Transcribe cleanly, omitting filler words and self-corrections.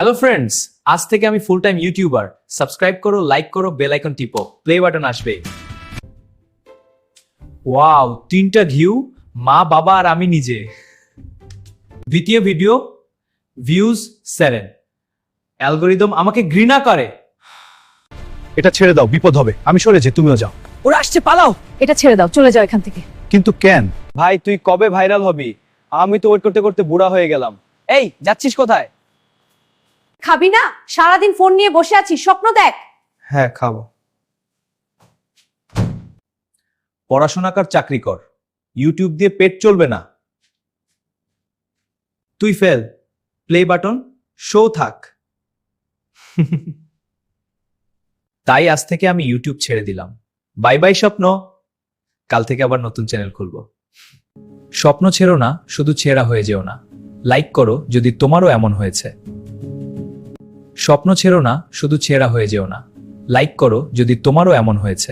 Hello friends, আজ থেকে আমি ফুল টাইম ইউটিউবার। সাবস্ক্রাইব করো, লাইক করো, বেল আইকন টিপো, প্লে বাটন আসবে। ওয়াও, 3টা ঘিউ, মা বাবা আর আমি নিজে। দ্বিতীয় ভিডিও, ভিউজ 7। অ্যালগোরিদম আমাকে ঘৃণা করে। এটা ছেড়ে দাও, বিপদ হবে। আমি সরেছি, তুমিও যাও। ওরা আসছে, পালাও। এটা ছেড়ে দাও, চলে যাও এখান থেকে। কিন্তু কেন? ভাই তুই কবে ভাইরাল হবি? আমি তো ওয়েট করতে করতে বুড়া হয়ে গেলাম। এই যাচ্ছিস কোথায়? খাবি না? সারাদিন ফোন নিয়ে বসে আছিস, স্বপ্ন দেখ। হ্যাঁ, খাবো। পড়াশোনা কর, চাকরি কর, ইউটিউব দিয়ে পেট চলবে না। তুই ফেল, প্লে বাটন শো থাক। তাই আজ থেকে আমি ইউটিউব ছেড়ে দিলাম। বাই বাই স্বপ্ন। কাল থেকে আবার নতুন চ্যানেল খুলবো। স্বপ্ন ছেড়ো না, শুধু ছেঁড়া হয়ে যেও না। লাইক করো যদি তোমারও এমন হয়েছে। স্বপ্ন ছেড়ো না, শুধু ছেঁড়া হয়ে যেও না। লাইক করো যদি তোমারও এমন হয়েছে।